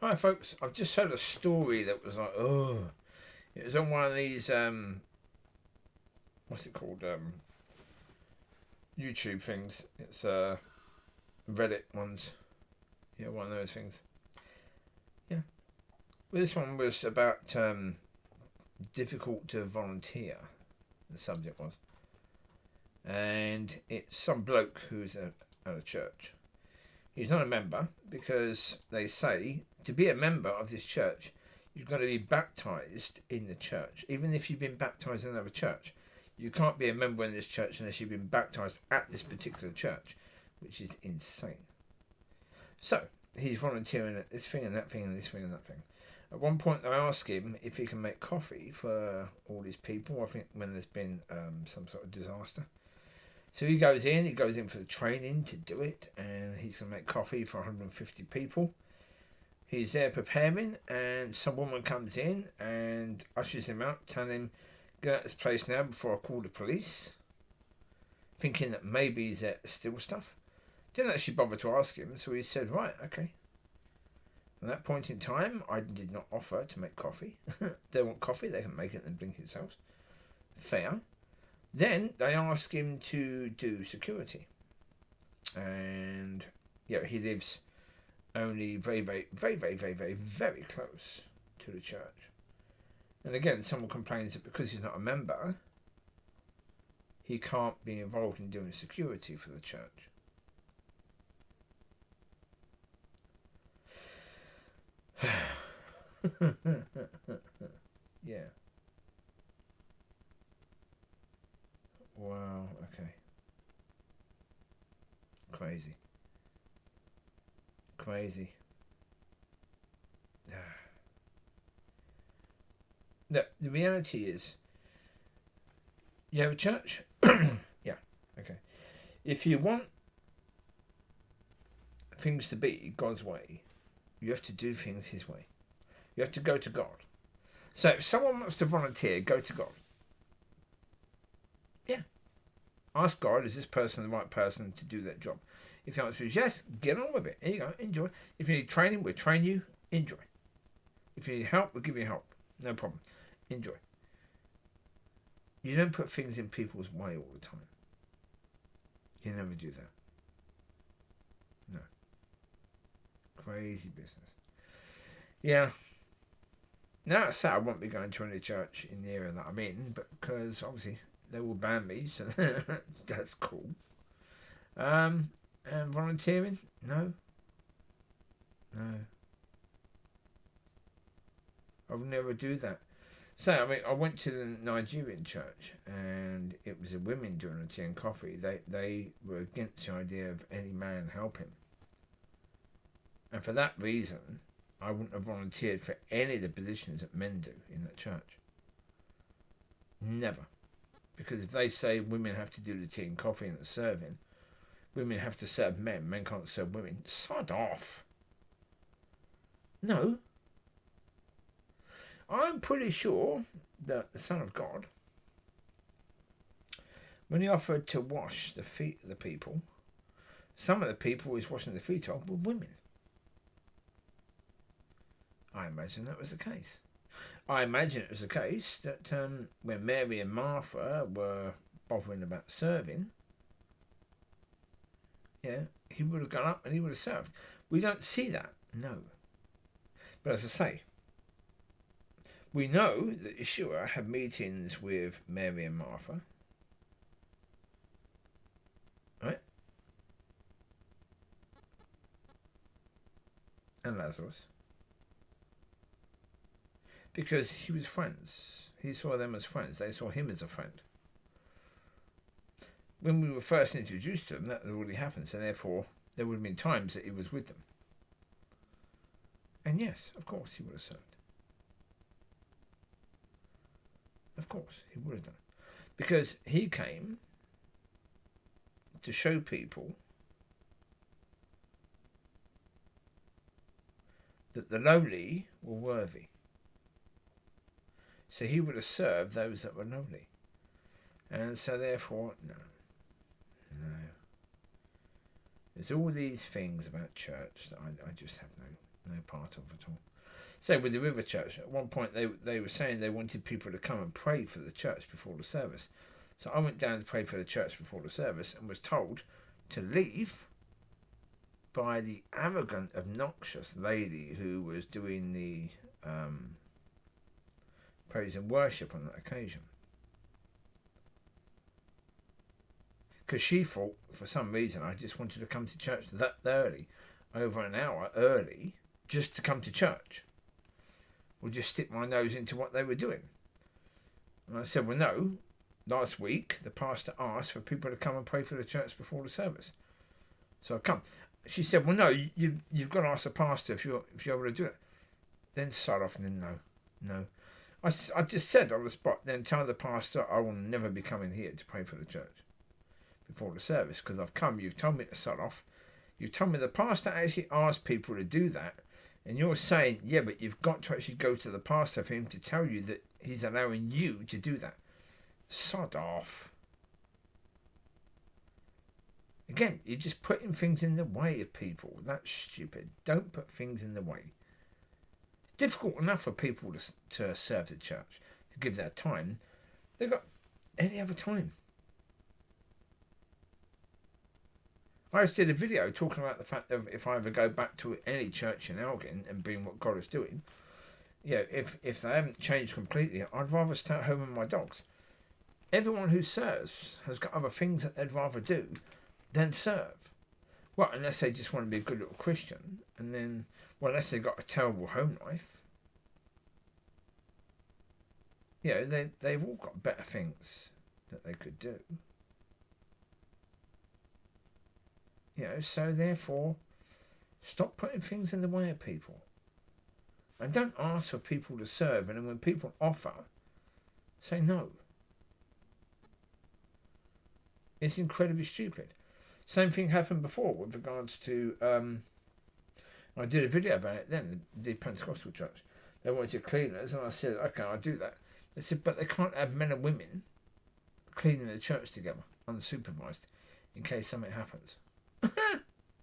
Hi folks, I've just heard a story that was like, oh, it was on one of these, what's it called, YouTube things. It's Reddit ones. Yeah, one of those things. Yeah. Well, this one was about difficult to volunteer, the subject was. And it's some bloke who's at a church. He's not a member because they say to be a member of this church, you've got to be baptised in the church. Even if you've been baptised in another church, you can't be a member in this church unless you've been baptised at this particular church, which is insane. So he's volunteering at this thing and that thing and this thing and that thing. At one point, they ask him if he can make coffee for all these people. I think when there's been some sort of disaster. So he goes in for the training to do it, and he's going to make coffee for 150 people. He's there preparing, and some woman comes in and ushers him out, telling him, get out of this place now before I call the police. Thinking that maybe he's there to steal stuff. Didn't actually bother to ask him, so he said, right, okay. At that point in time, I did not offer to make coffee. They want coffee, they can make it and drink it themselves. Fair. Then they ask him to do security. And yeah, he lives only very, very, very, very, very, very, very close to the church. And again, someone complains that because he's not a member, he can't be involved in doing security for the church. Yeah. Wow, okay. Crazy. The reality is, you have a church? Yeah, okay. If you want things to be God's way, you have to do things His way. You have to go to God. So if someone wants to volunteer, go to God. Yeah. Ask God, is this person the right person to do that job? If the answer is yes, get on with it. Here you go, enjoy. If you need training, we'll train you. Enjoy. If you need help, we'll give you help. No problem. Enjoy. You don't put things in people's way all the time. You never do that. No. Crazy business. Yeah. Now it's sad I won't be going to any church in the area that I'm in, but because obviously they will ban me, so that's cool. And volunteering? No. I would never do that. So, I mean, I went to the Nigerian church, and it was the women doing the tea and coffee. They were against the idea of any man helping. And for that reason, I wouldn't have volunteered for any of the positions that men do in that church. Never. Because if they say women have to do the tea and coffee and the serving, women have to serve men, men can't serve women, sod off. No. I'm pretty sure that the Son of God, when he offered to wash the feet of the people, some of the people he's washing the feet of were women. I imagine that was the case. I imagine it was the case that when Mary and Martha were bothering about serving, yeah, he would have gone up and he would have served. We don't see that, no. But as I say, we know that Yeshua had meetings with Mary and Martha. Right? And Lazarus. Because he was friends. He saw them as friends. They saw him as a friend. When we were first introduced to them, that had already happened. So therefore, there would have been times that he was with them. And yes, of course, he would have served. Of course, he would have done. Because he came to show people that the lowly were worthy. So he would have served those that were lowly. And so therefore, no. There's all these things about church that I just have no part of at all. So with the River Church, at one point they were saying they wanted people to come and pray for the church before the service. So I went down to pray for the church before the service and was told to leave by the arrogant, obnoxious lady who was doing the praise and worship on that occasion. Because she thought, for some reason, I just wanted to come to church that early, over an hour early, just to come to church. Or just stick my nose into what they were doing. And I said, well, no. Last week, the pastor asked for people to come and pray for the church before the service. So I come. She said, well, no, you've got to ask the pastor if you're able to do it. Then start off and then no. I just said on the spot, then tell the pastor I will never be coming here to pray for the church before the service, because I've come, you've told me to start off. You've told me the pastor actually asked people to do that. And you're saying, yeah, but you've got to actually go to the pastor for him to tell you that he's allowing you to do that. Sod off. Again, you're just putting things in the way of people. That's stupid. Don't put things in the way. It's difficult enough for people to serve the church, to give their time. They've got any other time. I just did a video talking about the fact that if I ever go back to any church in Elgin and being what God is doing, if they haven't changed completely, I'd rather stay at home with my dogs. Everyone who serves has got other things that they'd rather do than serve. Well, unless they just want to be a good little Christian, and then, well, unless they've got a terrible home life. They've all got better things that they could do. So therefore, stop putting things in the way of people. And don't ask for people to serve, and then when people offer, say no. It's incredibly stupid. Same thing happened before with regards to, I did a video about it then, the Pentecostal church. They wanted cleaners, and I said, okay, I'll do that. They said, but they can't have men and women cleaning the church together, unsupervised, in case something happens.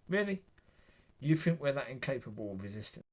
Really? You think we're that incapable of resisting?